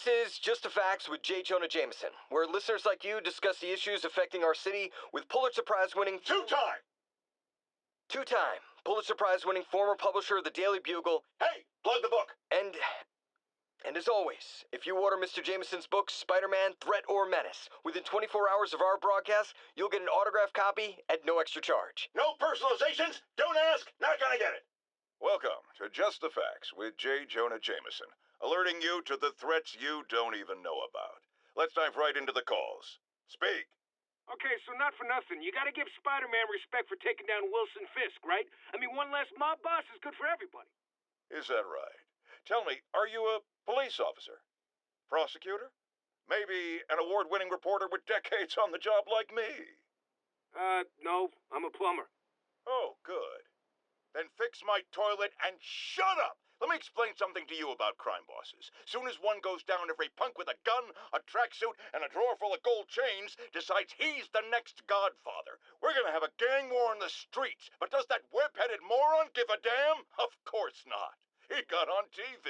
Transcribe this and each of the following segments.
This is Just the Facts with J. Jonah Jameson, where listeners like you discuss the issues affecting our city with Pulitzer Prize-winning... Two-time Pulitzer Prize-winning former publisher of the Daily Bugle... Hey, plug the book! And as always, if you order Mr. Jameson's book, Spider-Man, Threat or Menace, within 24 hours of our broadcast, you'll get an autographed copy at no extra charge. No personalizations, don't ask, not gonna get it. Welcome to Just the Facts with J. Jonah Jameson, alerting you to the threats you don't even know about. Let's dive right into the calls. Speak. Okay, so not for nothing. You gotta give Spider-Man respect for taking down Wilson Fisk, right? I mean, one less mob boss is good for everybody. Is that right? Tell me, are you a police officer? Prosecutor? Maybe an award-winning reporter with decades on the job like me? No, I'm a plumber. Oh, good. Then fix my toilet and shut up! Let me explain something to you about crime bosses. Soon as one goes down, every punk with a gun, a tracksuit, and a drawer full of gold chains decides he's the next godfather. We're gonna have a gang war in the streets, but does that web-headed moron give a damn? Of course not. He got on TV.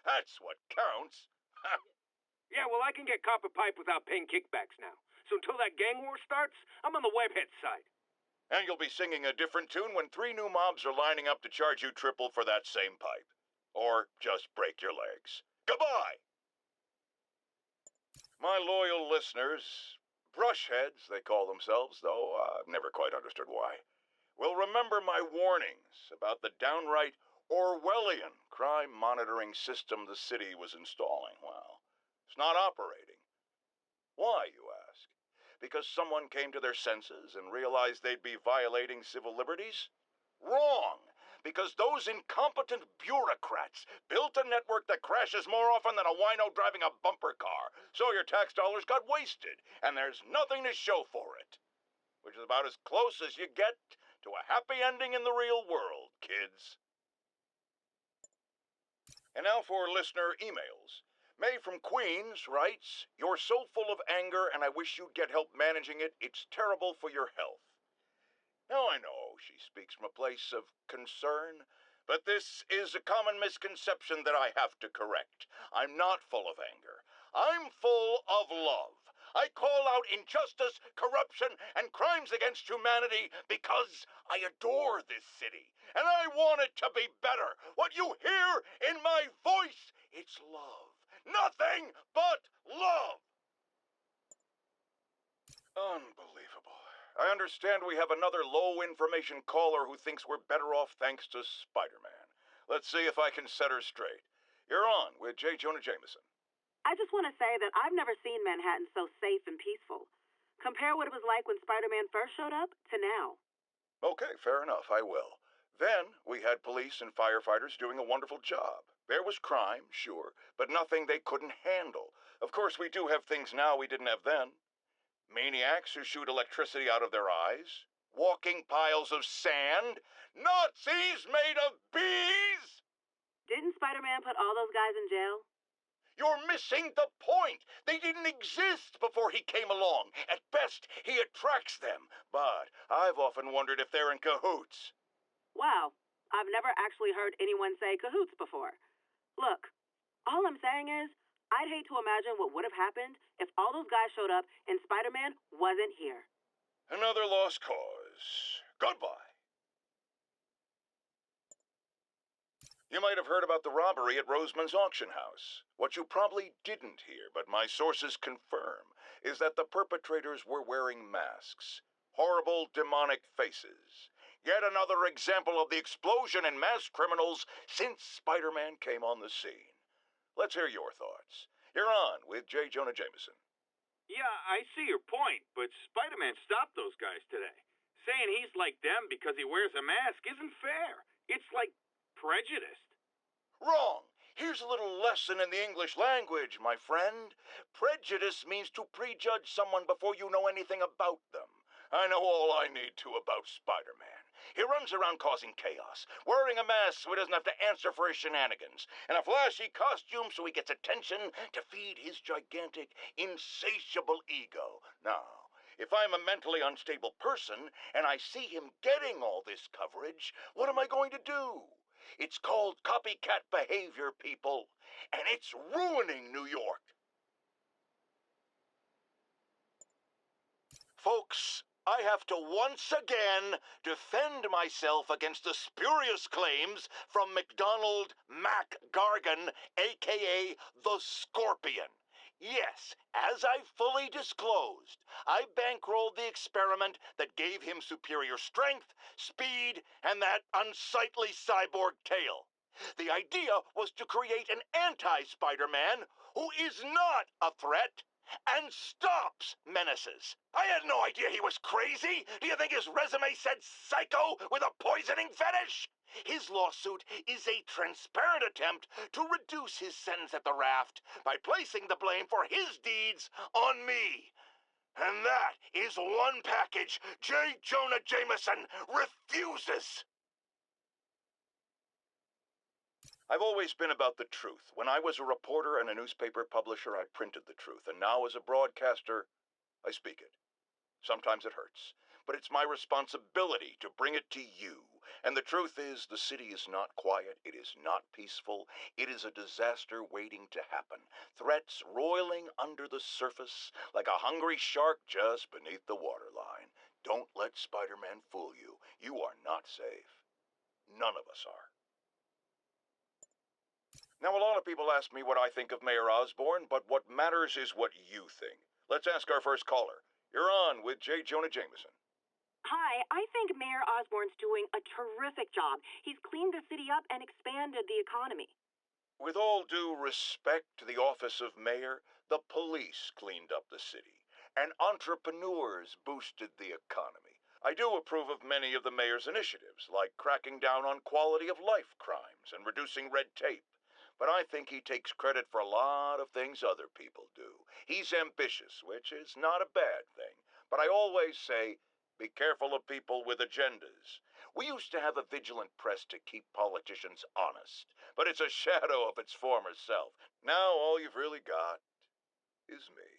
That's what counts. Yeah, well, I can get copper pipe without paying kickbacks now. So until that gang war starts, I'm on the webhead side. And you'll be singing a different tune when 3 new mobs are lining up to charge you triple for that same pipe. Or just break your legs. Goodbye! My loyal listeners, brushheads they call themselves, though I've never quite understood why, will remember my warnings about the downright Orwellian crime monitoring system the city was installing. Well, it's not operating. Why, you ask? Because someone came to their senses and realized they'd be violating civil liberties? Wrong! Because those incompetent bureaucrats built a network that crashes more often than a wino driving a bumper car. So your tax dollars got wasted, and there's nothing to show for it. Which is about as close as you get to a happy ending in the real world, kids. And now for listener emails. May from Queens writes, "You're so full of anger and I wish you'd get help managing it. It's terrible for your health." Now I know she speaks from a place of concern, but this is a common misconception that I have to correct. I'm not full of anger. I'm full of love. I call out injustice, corruption, and crimes against humanity because I adore this city, and I want it to be better. What you hear in my voice, it's love. Nothing but love. Unbelievable. I understand we have another low-information caller who thinks we're better off thanks to Spider-Man. Let's see if I can set her straight. You're on with J. Jonah Jameson. I just want to say that I've never seen Manhattan so safe and peaceful. Compare what it was like when Spider-Man first showed up to now. Okay, fair enough, I will. Then we had police and firefighters doing a wonderful job. There was crime, sure, but nothing they couldn't handle. Of course, we do have things now we didn't have then. Maniacs who shoot electricity out of their eyes. Walking piles of sand. Nazis made of bees! Didn't Spider-Man put all those guys in jail? You're missing the point. They didn't exist before he came along. At best, he attracts them. But I've often wondered if they're in cahoots. Wow, I've never actually heard anyone say cahoots before. Look, all I'm saying is, I'd hate to imagine what would have happened if all those guys showed up and Spider-Man wasn't here. Another lost cause. Goodbye. You might have heard about the robbery at Roseman's auction house. What you probably didn't hear, but my sources confirm, is that the perpetrators were wearing masks. Horrible, demonic faces. Yet another example of the explosion in mass criminals since Spider-Man came on the scene. Let's hear your thoughts. You're on with J. Jonah Jameson. Yeah, I see your point, but Spider-Man stopped those guys today. Saying he's like them because he wears a mask isn't fair. It's like prejudiced. Wrong. Here's a little lesson in the English language, my friend. Prejudice means to prejudge someone before you know anything about them. I know all I need to about Spider-Man. He runs around causing chaos, wearing a mask so he doesn't have to answer for his shenanigans, and a flashy costume so he gets attention to feed his gigantic, insatiable ego. Now, if I'm a mentally unstable person and I see him getting all this coverage, what am I going to do? It's called copycat behavior, people, and it's ruining New York. Folks, I have to once again defend myself against the spurious claims from McDonald Mac Gargan, a.k.a. the Scorpion. Yes, as I fully disclosed, I bankrolled the experiment that gave him superior strength, speed, and that unsightly cyborg tail. The idea was to create an anti-Spider-Man who is not a threat and stops menaces. I had no idea he was crazy. Do you think his resume said psycho with a poisoning fetish? His lawsuit is a transparent attempt to reduce his sentence at the raft by placing the blame for his deeds on me. And that is one package J. Jonah Jameson refuses. I've always been about the truth. When I was a reporter and a newspaper publisher, I printed the truth. And now as a broadcaster, I speak it. Sometimes it hurts, but it's my responsibility to bring it to you. And the truth is, the city is not quiet. It is not peaceful. It is a disaster waiting to happen. Threats roiling under the surface like a hungry shark just beneath the waterline. Don't let Spider-Man fool you. You are not safe. None of us are. Now, a lot of people ask me what I think of Mayor Osborn, but what matters is what you think. Let's ask our first caller. You're on with J. Jonah Jameson. Hi, I think Mayor Osborn's doing a terrific job. He's cleaned the city up and expanded the economy. With all due respect to the office of mayor, the police cleaned up the city, and entrepreneurs boosted the economy. I do approve of many of the mayor's initiatives, like cracking down on quality of life crimes and reducing red tape. But I think he takes credit for a lot of things other people do. He's ambitious, which is not a bad thing. But I always say, be careful of people with agendas. We used to have a vigilant press to keep politicians honest, but it's a shadow of its former self. Now all you've really got is me.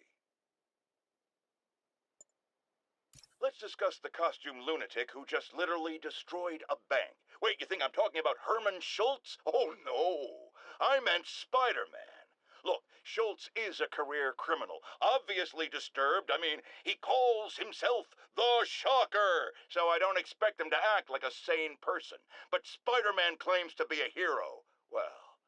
Let's discuss the costume lunatic who just literally destroyed a bank. Wait, you think I'm talking about Herman Schultz? Oh, no. I meant Spider-Man. Look, Schultz is a career criminal, obviously disturbed. I mean, he calls himself the Shocker, so I don't expect him to act like a sane person. But Spider-Man claims to be a hero. Well,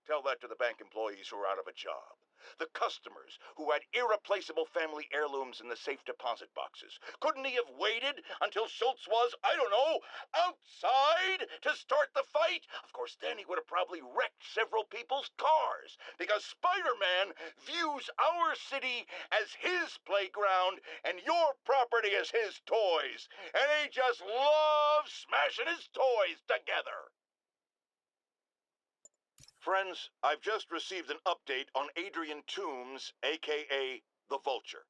tell that to the bank employees who are out of a job. The customers who had irreplaceable family heirlooms in the safe deposit boxes. Couldn't he have waited until Schultz was, I don't know, outside to start the fight? Of course, then he would have probably wrecked several people's cars, because Spider-Man views our city as his playground and your property as his toys. And he just loves smashing his toys together. Friends, I've just received an update on Adrian Toombs, a.k.a. the Vulture.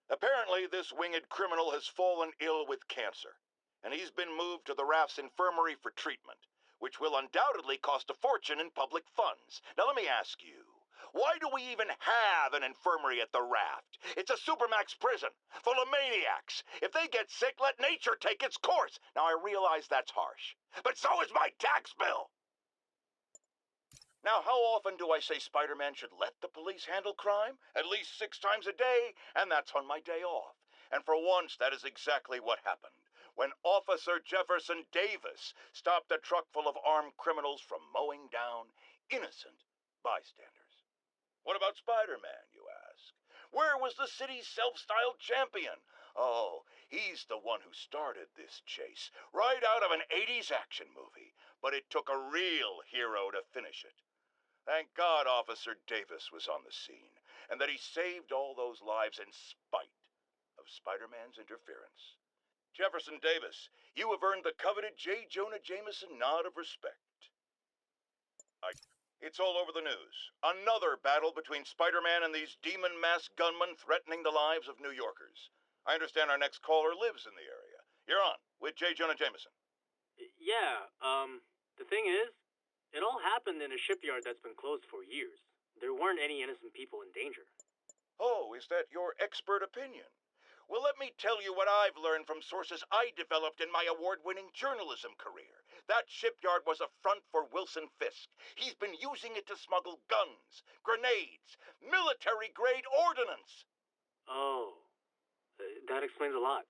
Apparently, this winged criminal has fallen ill with cancer, and he's been moved to the Raft's infirmary for treatment, which will undoubtedly cost a fortune in public funds. Now, let me ask you, why do we even have an infirmary at the Raft? It's a supermax prison full of maniacs. If they get sick, let nature take its course. Now, I realize that's harsh, but so is my tax bill. Now, how often do I say Spider-Man should let the police handle crime? At least 6 times a day, and that's on my day off. And for once, that is exactly what happened. When Officer Jefferson Davis stopped a truck full of armed criminals from mowing down innocent bystanders. What about Spider-Man, you ask? Where was the city's self-styled champion? Oh, he's the one who started this chase, right out of an 80s action movie. But it took a real hero to finish it. Thank God Officer Davis was on the scene, and that he saved all those lives in spite of Spider-Man's interference. Jefferson Davis, you have earned the coveted J. Jonah Jameson nod of respect. It's all over the news. Another battle between Spider-Man and these demon-masked gunmen threatening the lives of New Yorkers. I understand our next caller lives in the area. You're on with J. Jonah Jameson. Yeah, the thing is, it all happened in a shipyard that's been closed for years. There weren't any innocent people in danger. Oh, is that your expert opinion? Well, let me tell you what I've learned from sources I developed in my award-winning journalism career. That shipyard was a front for Wilson Fisk. He's been using it to smuggle guns, grenades, military-grade ordnance. Oh, That explains a lot.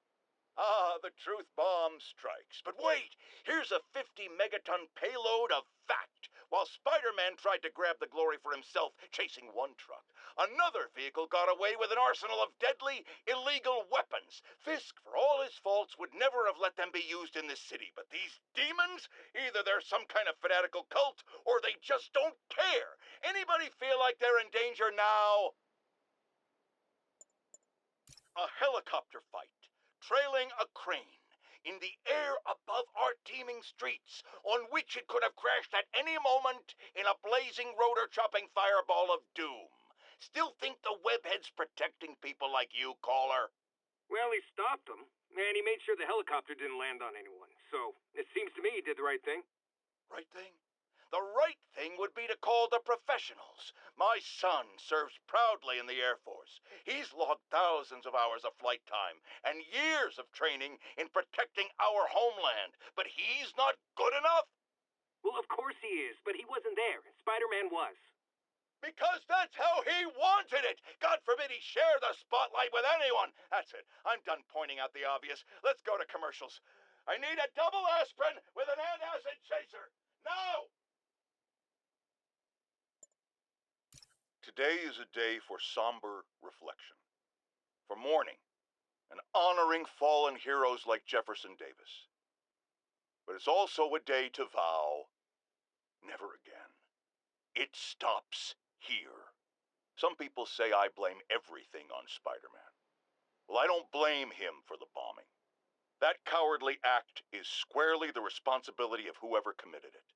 Ah, the truth bomb strikes. But wait, here's a 50-megaton payload of fact. While Spider-Man tried to grab the glory for himself chasing one truck, another vehicle got away with an arsenal of deadly, illegal weapons. Fisk, for all his faults, would never have let them be used in this city. But these demons, either they're some kind of fanatical cult, or they just don't care. Anybody feel like they're in danger now? A helicopter fight, trailing a crane, in the air above our teeming streets, on which it could have crashed at any moment in a blazing rotor-chopping fireball of doom. Still think the webhead's protecting people like you, caller? Well, he stopped them, and he made sure the helicopter didn't land on anyone. So, it seems to me he did the right thing. Right thing? The right thing would be to call the professionals. My son serves proudly in the Air Force. He's logged thousands of hours of flight time and years of training in protecting our homeland. But he's not good enough? Well, of course he is, but he wasn't there. Spider-Man was. Because that's how he wanted it. God forbid he share the spotlight with anyone. That's it. I'm done pointing out the obvious. Let's go to commercials. I need a double aspirin with an antacid chaser. Now! Today is a day for somber reflection, for mourning and honoring fallen heroes like Jefferson Davis. But it's also a day to vow never again. It stops here. Some people say I blame everything on Spider-Man. Well, I don't blame him for the bombing. That cowardly act is squarely the responsibility of whoever committed it.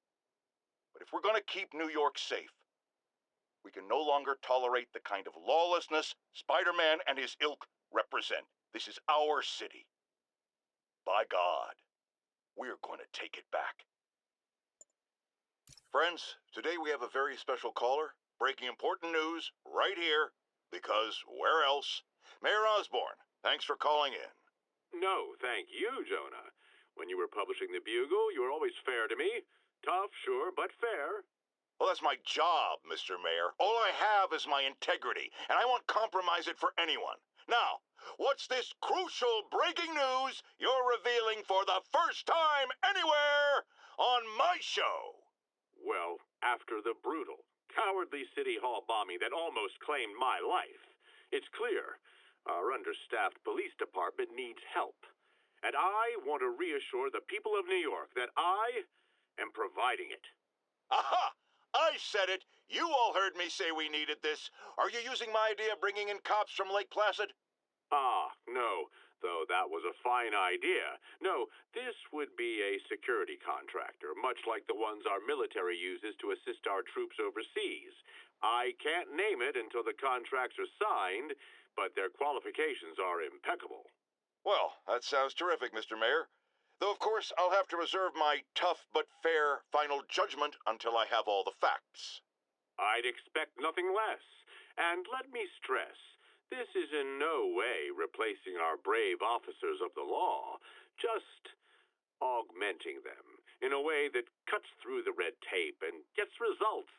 But if we're going to keep New York safe, we can no longer tolerate the kind of lawlessness Spider-Man and his ilk represent. This is our city. By God, we're going to take it back. Friends, today we have a very special caller, breaking important news right here, because where else? Mayor Osborne, thanks for calling in. No, thank you, Jonah. When you were publishing the Bugle, you were always fair to me. Tough, sure, but fair. Well, that's my job, Mr. Mayor. All I have is my integrity, and I won't compromise it for anyone. Now, what's this crucial breaking news you're revealing for the first time anywhere on my show? Well, after the brutal, cowardly City Hall bombing that almost claimed my life, it's clear our understaffed police department needs help. And I want to reassure the people of New York that I am providing it. Aha! I said it. You all heard me say we needed this. Are you using my idea of bringing in cops from Lake Placid? Ah, no, though that was a fine idea. No, this would be a security contractor, much like the ones our military uses to assist our troops overseas. I can't name it until the contracts are signed, but their qualifications are impeccable. Well, that sounds terrific, Mr. Mayor. Though, of course, I'll have to reserve my tough but fair final judgment until I have all the facts. I'd expect nothing less. And let me stress, this is in no way replacing our brave officers of the law, just augmenting them in a way that cuts through the red tape and gets results.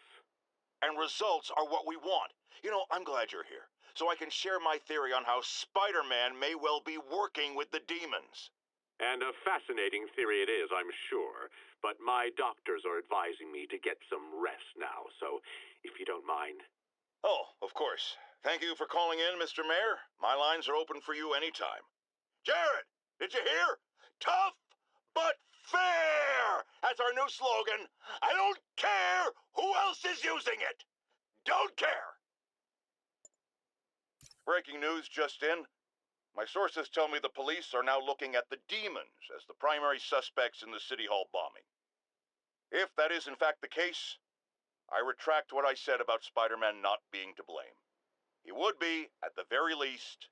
And results are what we want. You know, I'm glad you're here, so I can share my theory on how Spider-Man may well be working with the demons. And a fascinating theory it is, I'm sure. But my doctors are advising me to get some rest now, so if you don't mind. Oh, of course. Thank you for calling in, Mr. Mayor. My lines are open for you anytime. Jared, did you hear? Tough but fair! That's our new slogan. I don't care who else is using it. Don't care. Breaking news just in. My sources tell me the police are now looking at the demons as the primary suspects in the City Hall bombing. If that is in fact the case, I retract what I said about Spider-Man not being to blame. He would be, at the very least,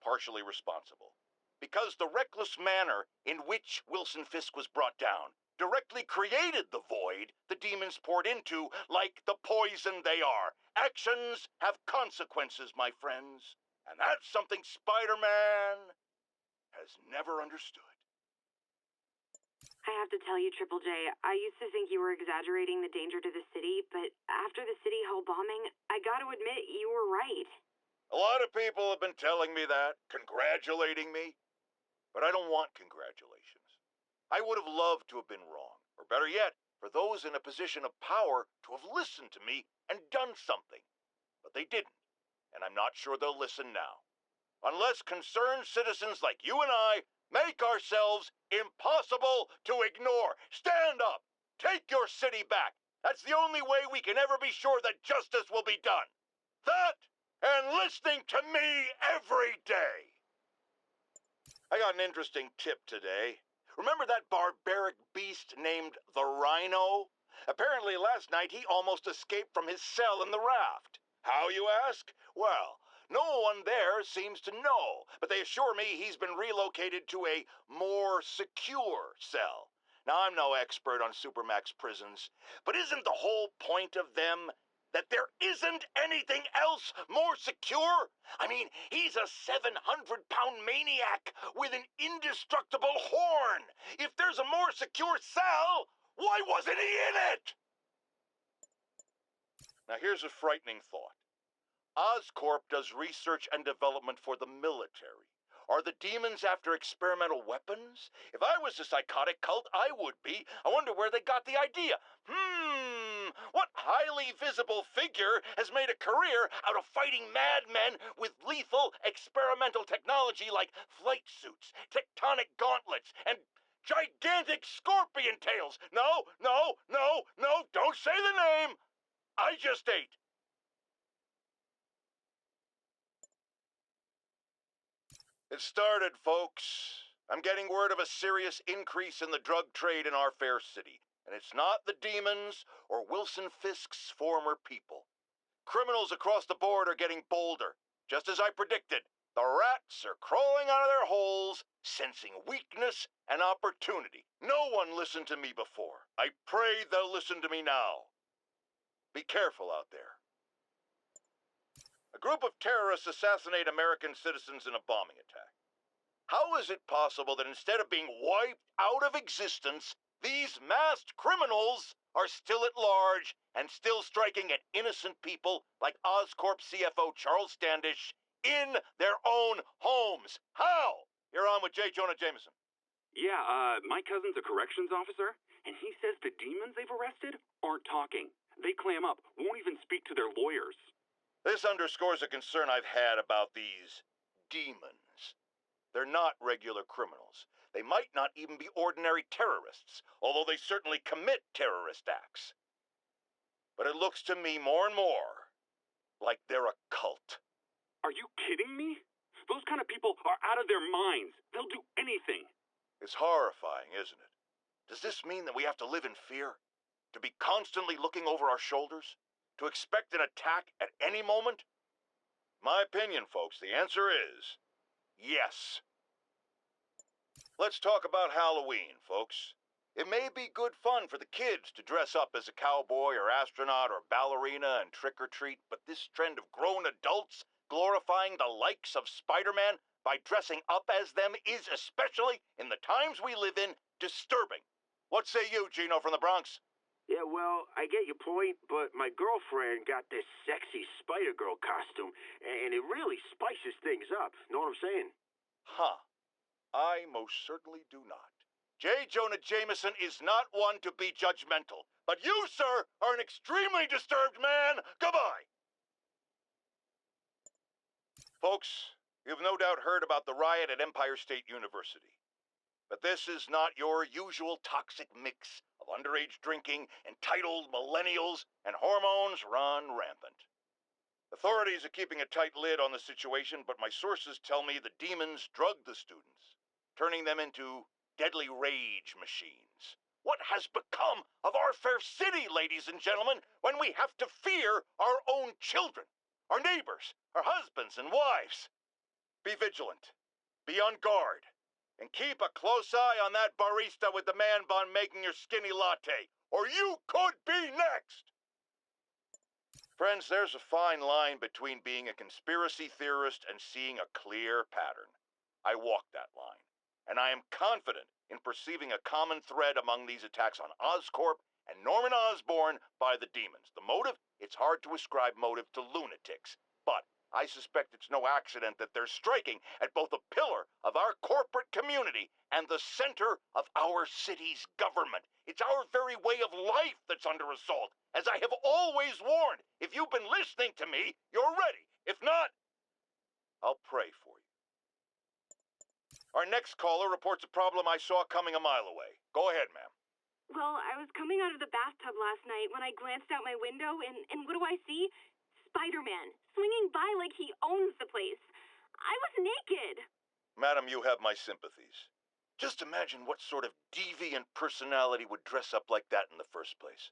partially responsible. Because the reckless manner in which Wilson Fisk was brought down directly created the void the demons poured into like the poison they are. Actions have consequences, my friends. And that's something Spider-Man has never understood. I have to tell you, Triple J, I used to think you were exaggerating the danger to the city, but after the City Hall bombing, I gotta admit you were right. A lot of people have been telling me that, congratulating me. But I don't want congratulations. I would have loved to have been wrong. Or better yet, for those in a position of power to have listened to me and done something. But they didn't. And I'm not sure they'll listen now. Unless concerned citizens like you and I make ourselves impossible to ignore. Stand up! Take your city back! That's the only way we can ever be sure that justice will be done. That and listening to me every day. I got an interesting tip today. Remember that barbaric beast named the Rhino? Apparently last night he almost escaped from his cell in the raft. How, you ask? Well, no one there seems to know, but they assure me he's been relocated to a more secure cell. Now, I'm no expert on Supermax prisons, but isn't the whole point of them that there isn't anything else more secure? I mean, he's a 700-pound maniac with an indestructible horn. If there's a more secure cell, why wasn't he in it? Now, here's a frightening thought. Oscorp does research and development for the military. Are the demons after experimental weapons? If I was a psychotic cult, I would be. I wonder where they got the idea. What highly visible figure has made a career out of fighting madmen with lethal experimental technology like flight suits, tectonic gauntlets, and gigantic scorpion tails? No, don't say the name. I just ate. It started, folks. I'm getting word of a serious increase in the drug trade in our fair city. And it's not the demons or Wilson Fisk's former people. Criminals across the board are getting bolder. Just as I predicted, the rats are crawling out of their holes, sensing weakness and opportunity. No one listened to me before. I pray they'll listen to me now. Be careful out there. A group of terrorists assassinate American citizens in a bombing attack. How is it possible that instead of being wiped out of existence, these masked criminals are still at large and still striking at innocent people like Oscorp CFO Charles Standish in their own homes? How? You're on with J. Jonah Jameson. Yeah, my cousin's a corrections officer, and he says the demons they've arrested aren't talking. They clam up, won't even speak to their lawyers. This underscores a concern I've had about these demons. They're not regular criminals. They might not even be ordinary terrorists, although they certainly commit terrorist acts. But it looks to me more and more like they're a cult. Are you kidding me? Those kind of people are out of their minds. They'll do anything. It's horrifying, isn't it? Does this mean that we have to live in fear? To be constantly looking over our shoulders? To expect an attack at any moment? My opinion, folks, the answer is yes. Let's talk about Halloween, folks. It may be good fun for the kids to dress up as a cowboy or astronaut or ballerina and trick-or-treat, but this trend of grown adults glorifying the likes of Spider-Man by dressing up as them is, especially in the times we live in, disturbing. What say you, Gino from the Bronx? Yeah, well, I get your point, but my girlfriend got this sexy Spider-Girl costume, and it really spices things up. Know what I'm saying? Huh. I most certainly do not. J. Jonah Jameson is not one to be judgmental, but you, sir, are an extremely disturbed man. Goodbye. Folks, you've no doubt heard about the riot at Empire State University. But this is not your usual toxic mix of underage drinking, entitled millennials, and hormones run rampant. Authorities are keeping a tight lid on the situation, but my sources tell me the demons drugged the students, turning them into deadly rage machines. What has become of our fair city, ladies and gentlemen, when we have to fear our own children, our neighbors, our husbands and wives? Be vigilant. Be on guard. And keep a close eye on that barista with the man bun making your skinny latte, or you could be next! Friends, there's a fine line between being a conspiracy theorist and seeing a clear pattern. I walk that line, and I am confident in perceiving a common thread among these attacks on Oscorp and Norman Osborn by the demons. The motive? It's hard to ascribe motive to lunatics, but I suspect it's no accident that they're striking at both a pillar of our corporate community and the center of our city's government. It's our very way of life that's under assault. As I have always warned, if you've been listening to me, you're ready. If not, I'll pray for you. Our next caller reports a problem I saw coming a mile away. Go ahead, ma'am. Well, I was coming out of the bathtub last night when I glanced out my window, and what do I see? Spider-Man, swinging by like he owns the place. I was naked. Madam, you have my sympathies. Just imagine what sort of deviant personality would dress up like that in the first place.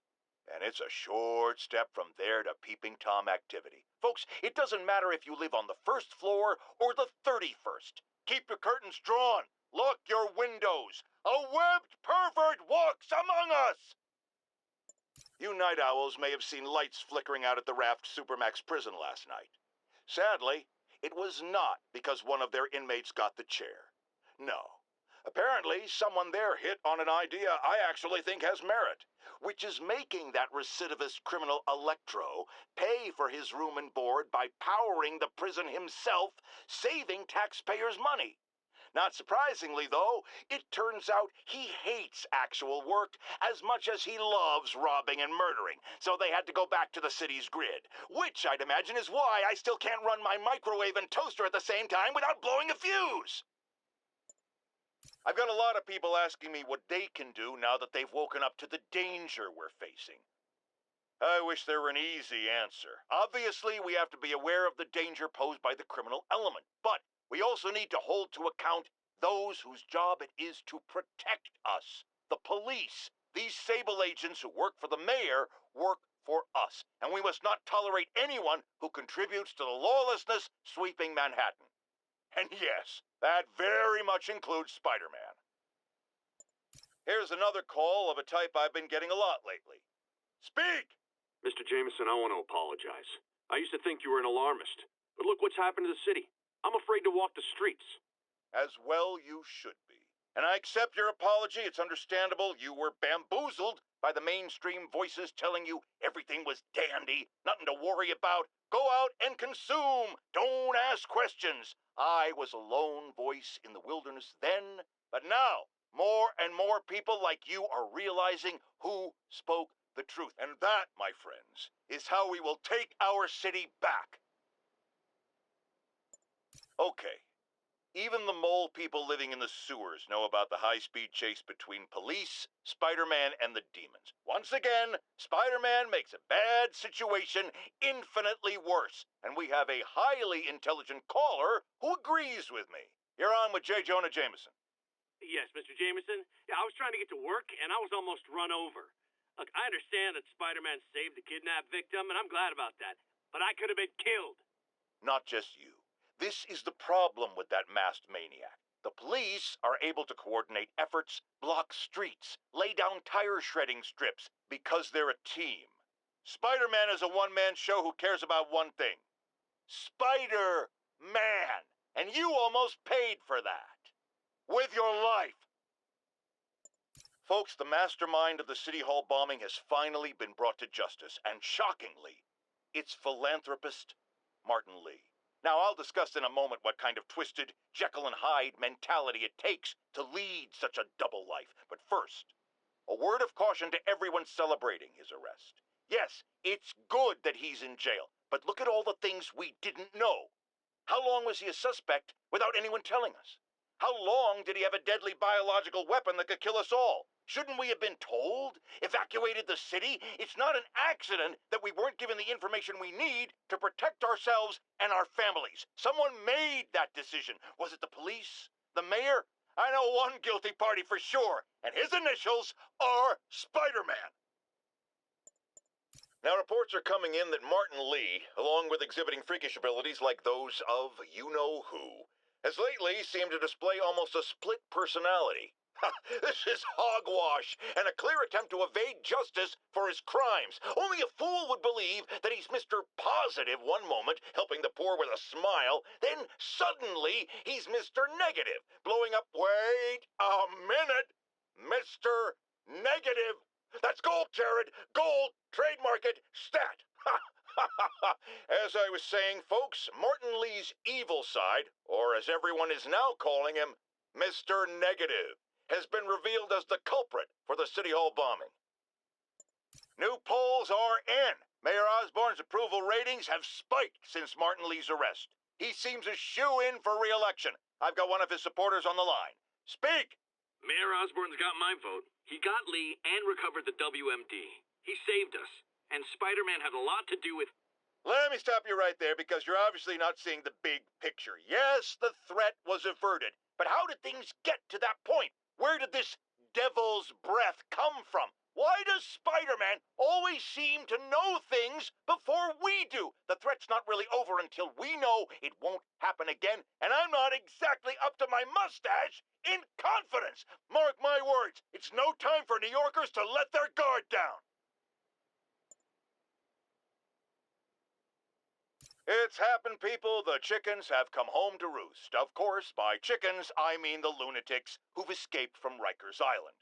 And it's a short step from there to peeping Tom activity. Folks, it doesn't matter if you live on the first floor or the 31st. Keep your curtains drawn. Lock your windows. A webbed pervert walks among us! You night owls may have seen lights flickering out at the Raft Supermax prison last night. Sadly, it was not because one of their inmates got the chair. No. Apparently, someone there hit on an idea I actually think has merit, which is making that recidivist criminal Electro pay for his room and board by powering the prison himself, saving taxpayers' money. Not surprisingly, though, it turns out he hates actual work as much as he loves robbing and murdering, so they had to go back to the city's grid, which I'd imagine is why I still can't run my microwave and toaster at the same time without blowing a fuse. I've got a lot of people asking me what they can do now that they've woken up to the danger we're facing. I wish there were an easy answer. Obviously, we have to be aware of the danger posed by the criminal element, but we also need to hold to account those whose job it is to protect us, the police. These sable agents who work for the mayor work for us, and we must not tolerate anyone who contributes to the lawlessness sweeping Manhattan. And yes, that very much includes Spider-Man. Here's another call of a type I've been getting a lot lately. Speak! Mr. Jameson, I want to apologize. I used to think you were an alarmist, but look what's happened to the city. I'm afraid to walk the streets. As well you should be. And I accept your apology. It's understandable you were bamboozled by the mainstream voices telling you everything was dandy, nothing to worry about. Go out and consume. Don't ask questions. I was a lone voice in the wilderness then, but now more and more people like you are realizing who spoke the truth. And that, my friends, is how we will take our city back. Okay. Even the mole people living in the sewers know about the high-speed chase between police, Spider-Man, and the demons. Once again, Spider-Man makes a bad situation infinitely worse, and we have a highly intelligent caller who agrees with me. You're on with J. Jonah Jameson. Yes, Mr. Jameson. Yeah, I was trying to get to work, and I was almost run over. Look, I understand that Spider-Man saved the kidnapped victim, and I'm glad about that. But I could have been killed. Not just you. This is the problem with that masked maniac. The police are able to coordinate efforts, block streets, lay down tire shredding strips, because they're a team. Spider-Man is a one-man show who cares about one thing. Spider-Man! And you almost paid for that. With your life. Folks, the mastermind of the City Hall bombing has finally been brought to justice, and shockingly, it's philanthropist Martin Lee. Now, I'll discuss in a moment what kind of twisted Jekyll and Hyde mentality it takes to lead such a double life. But first, a word of caution to everyone celebrating his arrest. Yes, it's good that he's in jail, but look at all the things we didn't know. How long was he a suspect without anyone telling us? How long did he have a deadly biological weapon that could kill us all? Shouldn't we have been told? Evacuated the city? It's not an accident that we weren't given the information we need to protect ourselves and our families. Someone made that decision. Was it the police? The mayor? I know one guilty party for sure, and his initials are Spider-Man. Now, reports are coming in that Martin Lee, along with exhibiting freakish abilities like those of you-know-who, has lately seemed to display almost a split personality. This is hogwash and a clear attempt to evade justice for his crimes. Only a fool would believe that he's Mr. Positive one moment, helping the poor with a smile, then suddenly he's Mr. Negative, blowing up, wait a minute, Mr. Negative. That's gold, Jared. Gold, trademark it, stat. As I was saying, folks, Martin Lee's evil side, or as everyone is now calling him, Mr. Negative, has been revealed as the culprit for the City Hall bombing. New polls are in. Mayor Osborne's approval ratings have spiked since Martin Lee's arrest. He seems a shoo-in for re-election. I've got one of his supporters on the line. Speak! Mayor Osborne's got my vote. He got Lee and recovered the WMD. He saved us. And Spider-Man had a lot to do with... Let me stop you right there because you're obviously not seeing the big picture. Yes, the threat was averted. But how did things get to that point? Where did this devil's breath come from? Why does Spider-Man always seem to know things before we do? The threat's not really over until we know it won't happen again, and I'm not exactly up to my mustache in confidence. Mark my words, it's no time for New Yorkers to let their guard down. It's happened, people. The chickens have come home to roost. Of course, by chickens, I mean the lunatics who've escaped from Rikers Island.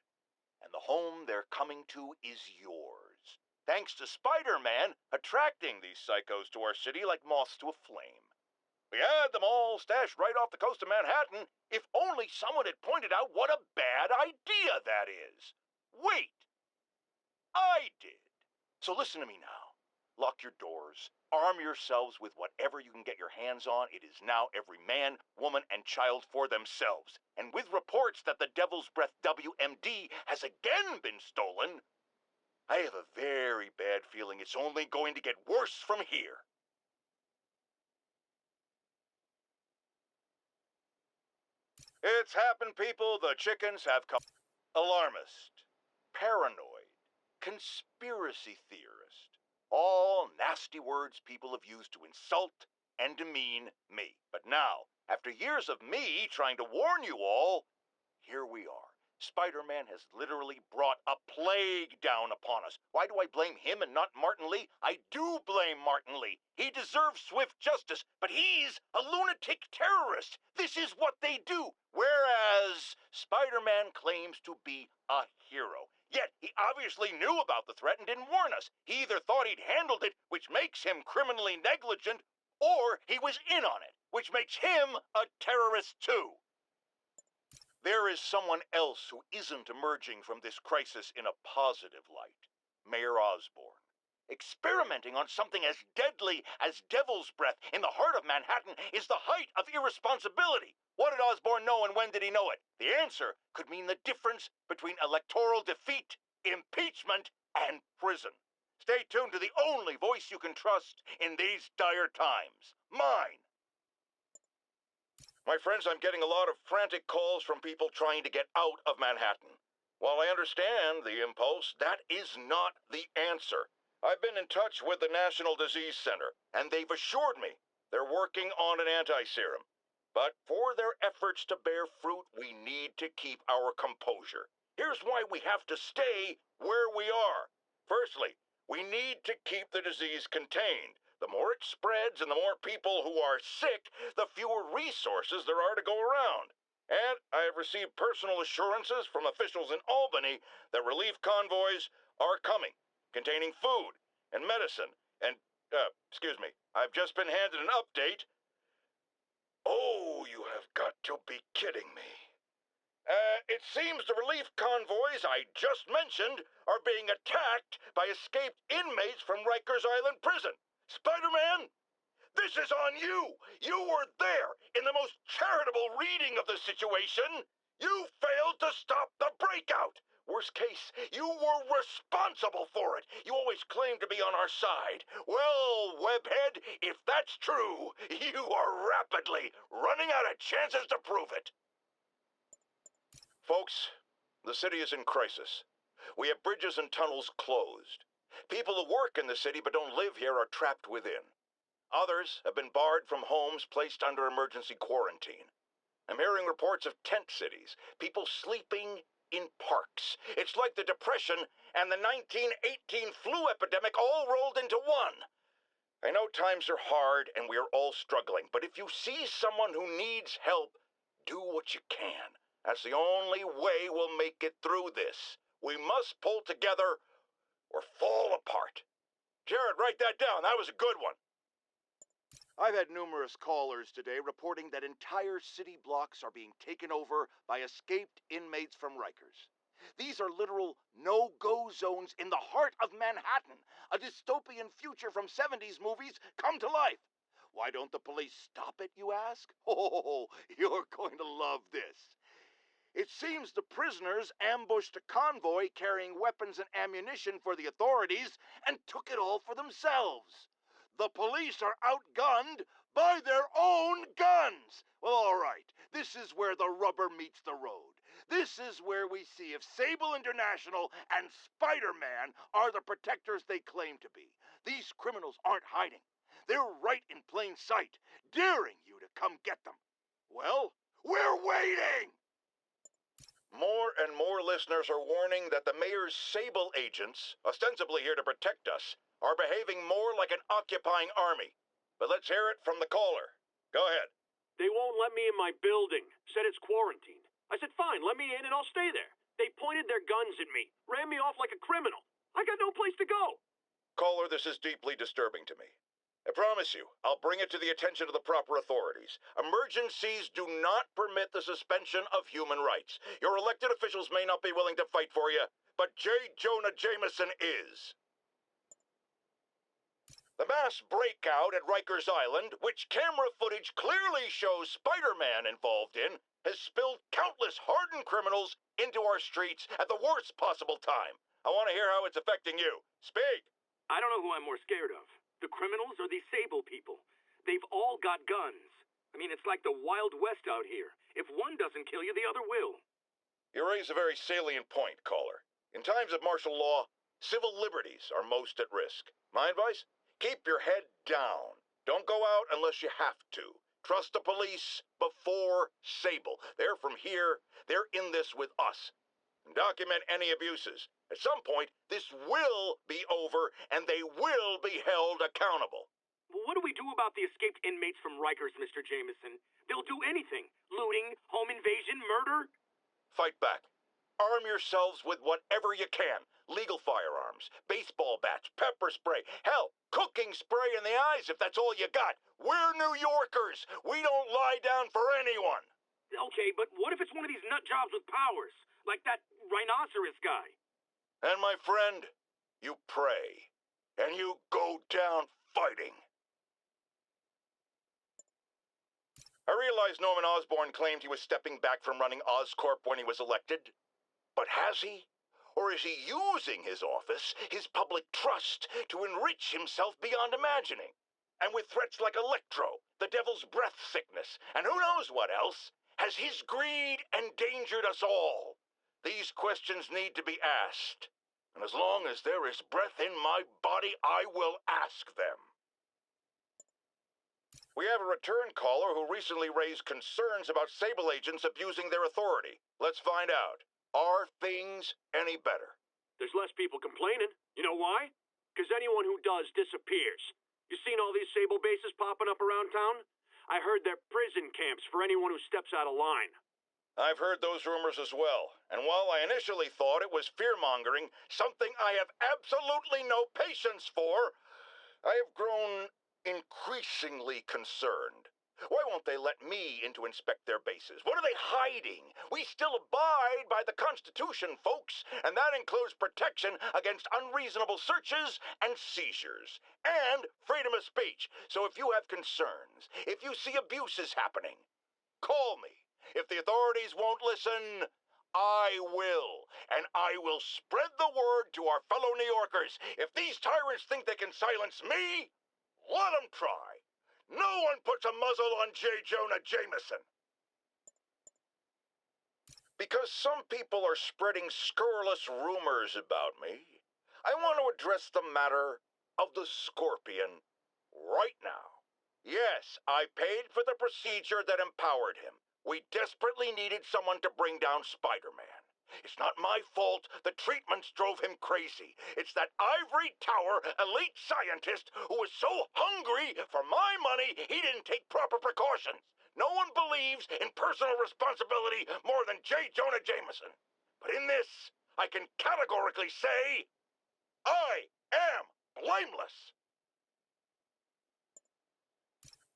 And the home they're coming to is yours. Thanks to Spider-Man attracting these psychos to our city like moths to a flame. We had them all stashed right off the coast of Manhattan, if only someone had pointed out what a bad idea that is. Wait! I did. So listen to me now. Lock your doors. Arm yourselves with whatever you can get your hands on. It is now every man, woman, and child for themselves. And with reports that the Devil's Breath WMD has again been stolen, I have a very bad feeling it's only going to get worse from here. It's happened, people. The chickens have come. Alarmist, paranoid, conspiracy theorist. All nasty words people have used to insult and demean me. But now, after years of me trying to warn you all, here we are. Spider-Man has literally brought a plague down upon us. Why do I blame him and not Martin Lee? I do blame Martin Lee. He deserves swift justice, but he's a lunatic terrorist. This is what they do. Whereas Spider-Man claims to be a hero. Yet, he obviously knew about the threat and didn't warn us. He either thought he'd handled it, which makes him criminally negligent, or he was in on it, which makes him a terrorist too. There is someone else who isn't emerging from this crisis in a positive light. Mayor Osborne. Experimenting on something as deadly as Devil's Breath in the heart of Manhattan is the height of irresponsibility. What did Osborne know and when did he know it? The answer could mean the difference between electoral defeat, impeachment, and prison. Stay tuned to the only voice you can trust in these dire times. Mine. My friends, I'm getting a lot of frantic calls from people trying to get out of Manhattan. While I understand the impulse, that is not the answer. I've been in touch with the National Disease Center, and they've assured me they're working on an anti-serum. But for their efforts to bear fruit, we need to keep our composure. Here's why we have to stay where we are. Firstly, we need to keep the disease contained. The more it spreads and the more people who are sick, the fewer resources there are to go around. And I have received personal assurances from officials in Albany that relief convoys are coming, containing food and medicine. And, I've just been handed an update. Oh, you have got to be kidding me. It seems the relief convoys I just mentioned are being attacked by escaped inmates from Rikers Island Prison. Spider-Man, this is on you. You were there in the most charitable reading of the situation. You failed to stop the breakout. Worst case, you were responsible for it. You always claimed to be on our side. Well, Webhead, if that's true, you are rapidly running out of chances to prove it. Folks, the city is in crisis. We have bridges and tunnels closed. People who work in the city but don't live here are trapped within. Others have been barred from homes placed under emergency quarantine. I'm hearing reports of tent cities, people sleeping in parks. It's like the Depression and the 1918 flu epidemic all rolled into one. I know times are hard and we are all struggling, but if you see someone who needs help, do what you can. That's the only way we'll make it through this. We must pull together or fall apart. Jared, write that down. That was a good one. I've had numerous callers today reporting that entire city blocks are being taken over by escaped inmates from Rikers. These are literal no-go zones in the heart of Manhattan, a dystopian future from 70s movies come to life. Why don't the police stop it, you ask? Oh, you're going to love this. It seems the prisoners ambushed a convoy carrying weapons and ammunition for the authorities and took it all for themselves. The police are outgunned by their own guns. Well, all right. This is where the rubber meets the road. This is where we see if Sable International and Spider-Man are the protectors they claim to be. These criminals aren't hiding. They're right in plain sight, daring you to come get them. Well, we're waiting! More and more listeners are warning that the mayor's Sable agents, ostensibly here to protect us, are behaving more like an occupying army. But let's hear it from the caller. Go ahead. They won't let me in my building. Said it's quarantined. I said, fine, let me in and I'll stay there. They pointed their guns at me, ran me off like a criminal. I got no place to go. Caller, this is deeply disturbing to me. I promise you, I'll bring it to the attention of the proper authorities. Emergencies do not permit the suspension of human rights. Your elected officials may not be willing to fight for you, but J. Jonah Jameson is. The mass breakout at Rikers Island, which camera footage clearly shows Spider-Man involved in, has spilled countless hardened criminals into our streets at the worst possible time. I want to hear how it's affecting you. Speak! I don't know who I'm more scared of. The criminals or these Sable people? They've all got guns. I mean, it's like the Wild West out here. If one doesn't kill you, the other will. You raise a very salient point, caller. In times of martial law, civil liberties are most at risk. My advice? Keep your head down. Don't go out unless you have to. Trust the police before Sable. They're from here. They're in this with us. And document any abuses. At some point, this will be over, and they will be held accountable. Well, what do we do about the escaped inmates from Rikers, Mr. Jameson? They'll do anything. Looting, home invasion, murder. Fight back. Arm yourselves with whatever you can. Legal firearms, baseball bats, pepper spray, hell, cooking spray in the eyes if that's all you got. We're New Yorkers. We don't lie down for anyone. Okay, but what if it's one of these nut jobs with powers? Like that rhinoceros guy? And my friend, you pray. And you go down fighting. I realize Norman Osborn claimed he was stepping back from running Oscorp when he was elected. But has he? Or is he using his office, his public trust, to enrich himself beyond imagining? And with threats like Electro, the Devil's Breath sickness, and who knows what else, has his greed endangered us all? These questions need to be asked. And as long as there is breath in my body, I will ask them. We have a return caller who recently raised concerns about Sable agents abusing their authority. Let's find out. Are things any better? There's less people complaining. You know why? Because anyone who does disappears. You seen all these Sable bases popping up around town? I heard they're prison camps for anyone who steps out of line. I've heard those rumors as well, and while I initially thought it was fear-mongering, something I have absolutely no patience for, I have grown increasingly concerned. Why won't they let me in to inspect their bases? What are they hiding? We still abide by the Constitution, folks, and that includes protection against unreasonable searches and seizures, and freedom of speech. So if you have concerns, if you see abuses happening, call me. If the authorities won't listen, I will. And I will spread the word to our fellow New Yorkers. If these tyrants think they can silence me, let them try. No one puts a muzzle on J. Jonah Jameson. Because some people are spreading scurrilous rumors about me, I want to address the matter of the Scorpion right now. Yes, I paid for the procedure that empowered him. We desperately needed someone to bring down Spider-Man. It's not my fault the treatments drove him crazy. It's that ivory tower elite scientist who was so hungry for my money he didn't take proper precautions. No one believes in personal responsibility more than J. Jonah Jameson. But in this, I can categorically say, I am blameless.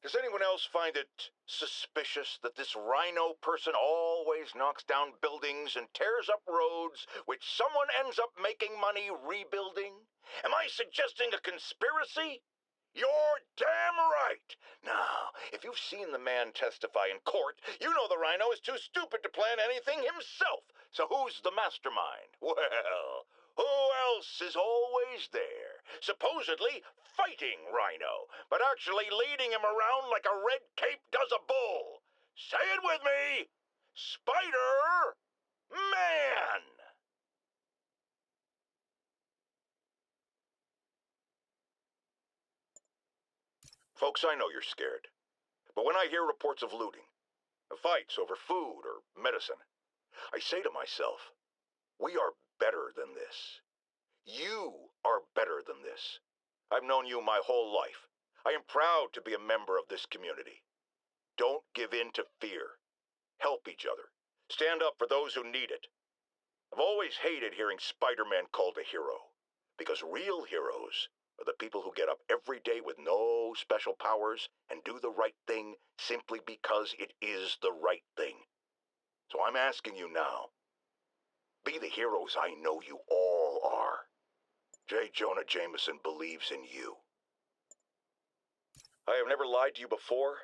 Does anyone else find it suspicious that this rhino person always knocks down buildings and tears up roads, which someone ends up making money rebuilding? Am I suggesting a conspiracy? You're damn right! Now, if you've seen the man testify in court, you know the rhino is too stupid to plan anything himself. So who's the mastermind? Well, who else is always there, supposedly fighting Rhino, but actually leading him around like a red cape does a bull? Say it with me! Spider-Man! Folks, I know you're scared, but when I hear reports of looting, of fights over food or medicine, I say to myself, we are better than this. You are better than this. I've known you my whole life. I am proud to be a member of this community. Don't give in to fear. Help each other. Stand up for those who need it. I've always hated hearing Spider-Man called a hero, because real heroes are the people who get up every day with no special powers and do the right thing simply because it is the right thing. So I'm asking you now, be the heroes I know you all are. J. Jonah Jameson believes in you. I have never lied to you before,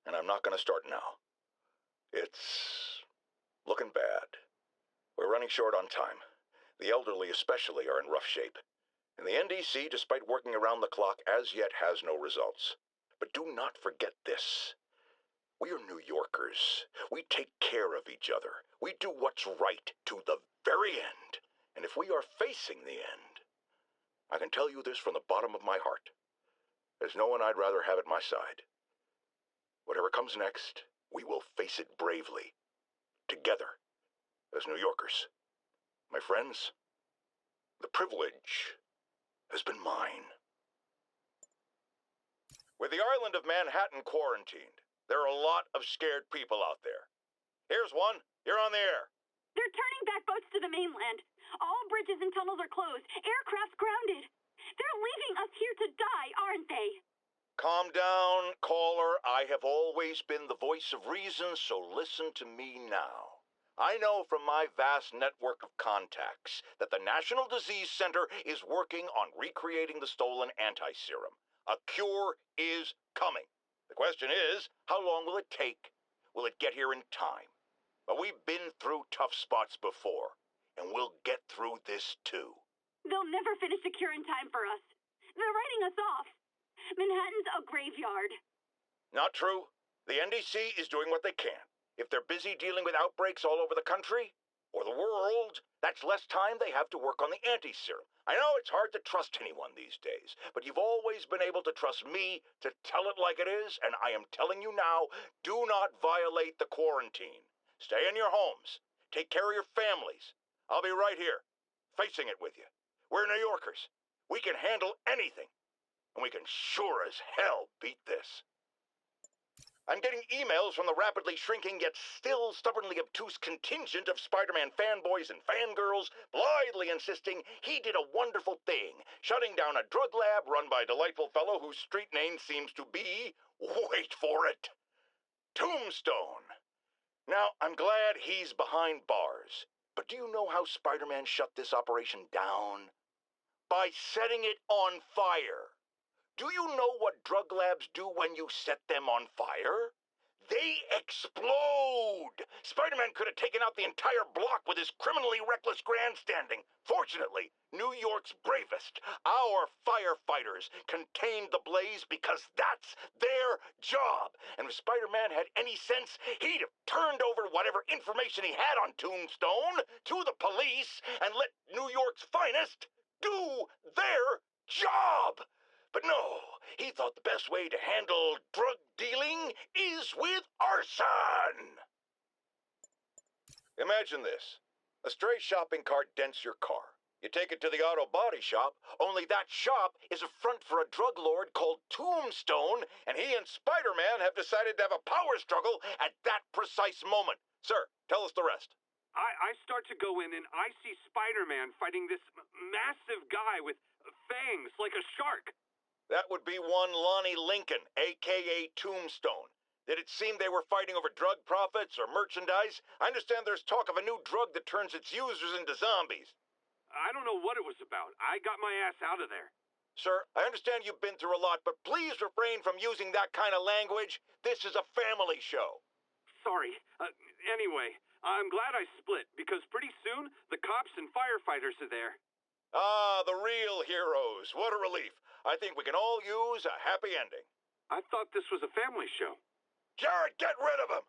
and I'm not going to start now. It's looking bad. We're running short on time. The elderly especially are in rough shape. And the NDC, despite working around the clock, as yet has no results. But do not forget this. We are New Yorkers. We take care of each other. We do what's right to the very end. And if we are facing the end, I can tell you this from the bottom of my heart. There's no one I'd rather have at my side. Whatever comes next, we will face it bravely. Together, as New Yorkers. My friends, the privilege has been mine. With the island of Manhattan quarantined, there are a lot of scared people out there. Here's one. You're on the air. They're turning back boats to the mainland. All bridges and tunnels are closed. Aircraft's grounded. They're leaving us here to die, aren't they? Calm down, caller. I have always been the voice of reason, so listen to me now. I know from my vast network of contacts that the National Disease Center is working on recreating the stolen anti-serum. A cure is coming. The question is, how long will it take? Will it get here in time? But we've been through tough spots before, and we'll get through this too. They'll never finish the cure in time for us. They're writing us off. Manhattan's a graveyard. Not true. The NDC is doing what they can. If they're busy dealing with outbreaks all over the country, or the world, that's less time they have to work on the anti-serum. I know it's hard to trust anyone these days, but you've always been able to trust me to tell it like it is, and I am telling you now, do not violate the quarantine. Stay in your homes. Take care of your families. I'll be right here, facing it with you. We're New Yorkers. We can handle anything, and we can sure as hell beat this. I'm getting emails from the rapidly shrinking yet still stubbornly obtuse contingent of Spider-Man fanboys and fangirls blithely insisting he did a wonderful thing, shutting down a drug lab run by a delightful fellow whose street name seems to be, wait for it, Tombstone. Now, I'm glad he's behind bars, but do you know how Spider-Man shut this operation down? By setting it on fire. Do you know what drug labs do when you set them on fire? They explode! Spider-Man could have taken out the entire block with his criminally reckless grandstanding. Fortunately, New York's bravest, our firefighters, contained the blaze because that's their job. And if Spider-Man had any sense, he'd have turned over whatever information he had on Tombstone to the police and let New York's finest do their job. But no, he thought the best way to handle drug dealing is with arson. Imagine this. A stray shopping cart dents your car. You take it to the auto body shop, only that shop is a front for a drug lord called Tombstone, and he and Spider-Man have decided to have a power struggle at that precise moment. Sir, tell us the rest. I start to go in and I see Spider-Man fighting this massive guy with fangs like a shark. That would be one Lonnie Lincoln, a.k.a. Tombstone. Did it seem they were fighting over drug profits or merchandise? I understand there's talk of a new drug that turns its users into zombies. I don't know what it was about. I got my ass out of there. Sir, I understand you've been through a lot, but please refrain from using that kind of language. This is a family show. Sorry. Anyway, I'm glad I split, because pretty soon the cops and firefighters are there. Ah, the real heroes. What a relief. I think we can all use a happy ending. I thought this was a family show. Jared, get rid of him!